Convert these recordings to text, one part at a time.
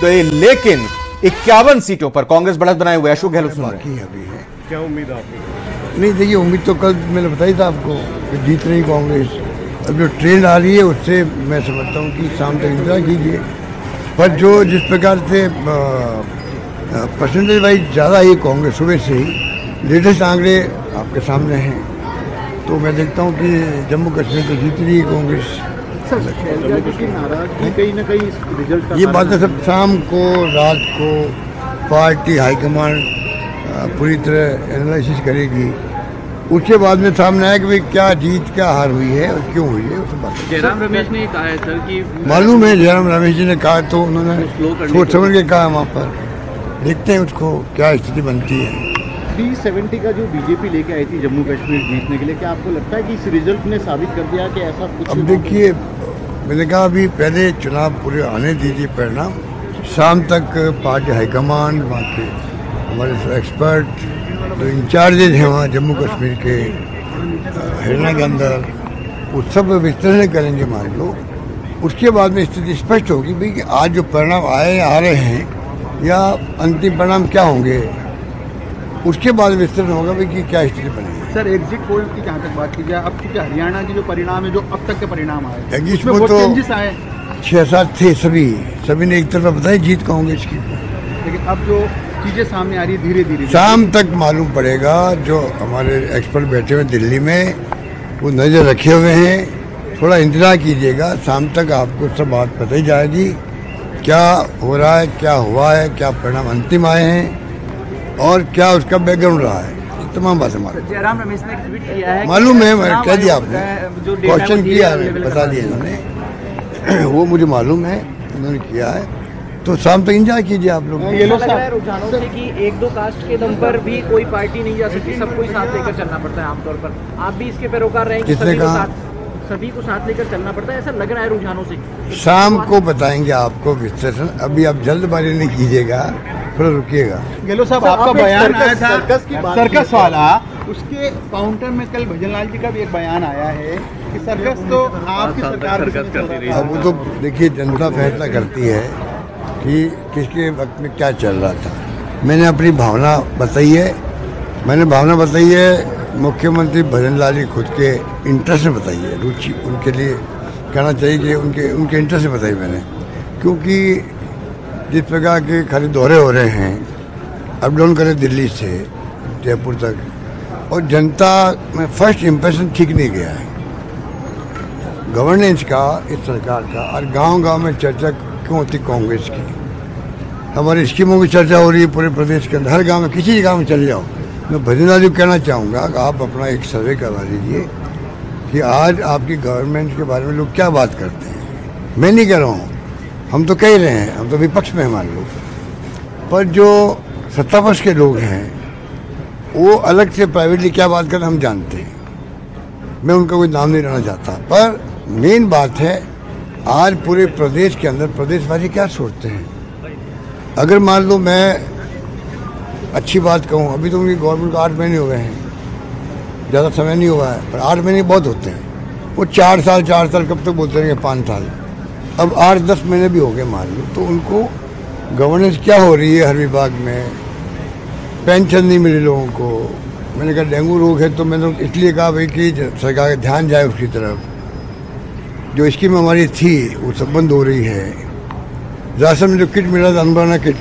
लेकिन 51 सीटों पर कांग्रेस बढ़त बनाए हुए। अशोक गहलोत सुन रहे हैं। अभी है क्या उम्मीद आपको? नहीं, देखिए उम्मीद तो कल मैंने बताई था आपको कि जीत रही कांग्रेस। अब जो ट्रेंड आ रही है उससे मैं समझता हूँ कि शाम तक इंतजार कीजिए। पर जो जिस प्रकार से परसेंटेज वाइज ज़्यादा है कांग्रेस सुबह से ही, लेटेस्ट आंकड़े आपके सामने हैं, तो मैं देखता हूँ कि जम्मू कश्मीर तो जीत रही है कांग्रेस। नाराजगी कहीं ना कहीं रिजल्ट ये बातें सब शाम को रात को पार्टी हाईकमान पूरी तरह एनालिसिस करेगी। उसके बाद में सामने आया कि भाई क्या जीत क्या हार हुई है और क्यों हुई है, उस बात। जयराम रमेश ने कहा है सर कि मालूम है, जयराम रमेश जी ने कहा तो उन्होंने सोच समझ के कहा वहाँ पर। देखते हैं उसको क्या स्थिति बनती है। 370 का जो बीजेपी लेके आई थी जम्मू कश्मीर जीतने के लिए, क्या आपको लगता है कि इस रिजल्ट ने साबित कर दिया कि ऐसा कुछ? अब देखिए, मैंने कहा अभी पहले चुनाव पूरे आने दीजिए परिणाम। शाम तक पार्टी हाईकमान, वहाँ के हमारे एक्सपर्ट जो इंचार्जेज हैं वहाँ जम्मू कश्मीर के हरियाणा के अंदर, वो सब विश्लेषण करेंगे मान लो। उसके बाद में स्थिति स्पष्ट होगी भाई कि आज जो परिणाम आए आ रहे हैं या अंतिम परिणाम क्या होंगे। उसके बाद विस्तृत होगा भाई कि क्या स्थिति बनेगी। सर एग्जिट पोल की जहाँ तक बात की जाए, अब क्योंकि हरियाणा की जो परिणाम है, जो अब तक के परिणाम आए, एग्जिट पोल तो 6-7 थे, सभी ने एक तरफ बताई जीत कांग्रेस की। लेकिन अब जो चीजें सामने आ रही है धीरे धीरे शाम तक मालूम पड़ेगा। जो हमारे एक्सपर्ट बैठे हुए दिल्ली में, वो नज़र रखे हुए हैं। थोड़ा इंतजार कीजिएगा, शाम तक आपको सब बात पता ही जाएगी क्या हो रहा है, क्या हुआ है, क्या परिणाम अंतिम आए हैं और क्या उसका बैकग्राउंड रहा है। तमाम बातें जयराम रमेश ने ट्वीट किया है, मालूम है, कह दिया आपने, क्वेश्चन किया है, बता दिया इन्होंने, वो मुझे मालूम है उन्होंने किया है। तो शाम तक इंतजार कीजिए आप लोग। ये लग रहा है रुझानों से कि 1-2 कास्ट के दम पर भी कोई पार्टी नहीं जा सकती, सबको साथ लेकर चलना पड़ता है आमतौर पर। आप भी इसके पैरोकार रहे हैं कि सभी को साथ लेकर चलना पड़ता है, ऐसा लग रहा है रुझानों से। शाम को बताएंगे आपको विश्लेषण, अभी आप जल्दबाजी नहीं कीजिएगा, थोड़ा रुकिएगा। गहलोत साहब, आपका बयान आया था सर्कस वाला, उसके काउंटर में कल भजनलाल जी का भी एक बयान आया है कि सर्कस तो आपकी सरकार करती है। अब वो तो देखिए जनता फैसला करती है कि किसके वक्त में क्या चल रहा था। मैंने अपनी भावना बताई है, मुख्यमंत्री भजनलाल जी खुद के इंटरेस्ट में बताई है, रुचि उनके लिए कहना चाहिए कि उनके इंटरेस्ट में बताई मैंने। क्योंकि जिस प्रकार के खाली दौरे हो रहे हैं, अप डाउन करें दिल्ली से जयपुर तक, और जनता में फर्स्ट इम्प्रेशन ठीक नहीं गया है गवर्नेंस का, इस सरकार का। और गांव-गांव में चर्चा क्यों होती कांग्रेस की? हमारी स्कीमों की चर्चा हो रही है पूरे प्रदेश के अंदर, हर गांव में, किसी गांव में चल जाओ। मैं भजनलाल जी को कहना चाहूँगा कि आप अपना एक सर्वे करवा लीजिए कि आज आपकी गवर्नमेंट के बारे में लोग क्या बात करते हैं। मैं नहीं कह रहा हूँ, हम तो कह रहे हैं, हम तो विपक्ष में हमारे लोग, पर जो सत्तापक्ष के लोग हैं वो अलग से प्राइवेटली क्या बात करते हैं हम जानते हैं। मैं उनका कोई नाम नहीं लेना चाहता, पर मेन बात है आज पूरे प्रदेश के अंदर प्रदेशवासी क्या सोचते हैं। अगर मान लो मैं अच्छी बात कहूँ, अभी तो उनकी गवर्नमेंट को 8 महीने हो गए हैं, ज़्यादा समय नहीं हुआ है, पर 8 महीने बहुत होते हैं। वो 4 साल कब तक बोलते रहेंगे, 5 साल, अब 8-10 महीने भी हो गए मान लो। तो उनको गवर्नेंस क्या हो रही है हर विभाग में, पेंशन नहीं मिली लोगों को। मैंने कहा डेंगू रोग है, तो मैंने इसलिए कहा भाई कि सरकार का ध्यान जाए उसकी तरफ। जो स्कीम हमारी थी वो सब बंद हो रही है। राशन में जो किट मिला था, अनबना किट,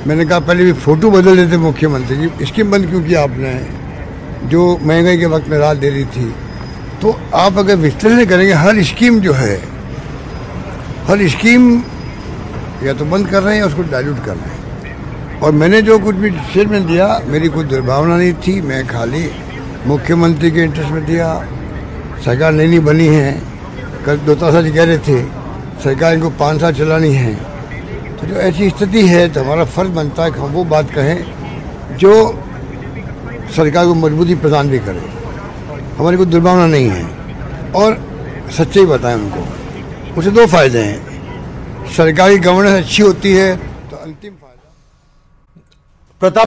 मैंने कहा पहले भी फ़ोटो बदल देते मुख्यमंत्री जी, स्कीम बंद क्यों किया आपने, जो महंगाई के वक्त में राहत दे रही थी। तो आप अगर विश्लेषण करेंगे, हर स्कीम जो है, हर स्कीम या तो बंद कर रहे हैं या उसको डाइल्यूट कर रहे हैं। और मैंने जो कुछ भी स्टेटमेंट दिया, मेरी कोई दुर्भावना नहीं थी, मैं खाली मुख्यमंत्री के इंटरेस्ट में दिया। सरकार नई बनी है, कल 2 साल कह रहे थे सरकार इनको 5 साल चलानी है। तो जो ऐसी स्थिति है तो हमारा फर्ज बनता है कि हम वो बात कहें जो सरकार को मजबूती प्रदान भी करे। हमारी कोई दुर्भावना नहीं है और सच्चाई बताएं उनको। उससे 2 फायदे हैं, सरकारी गवर्नेंस अच्छी होती है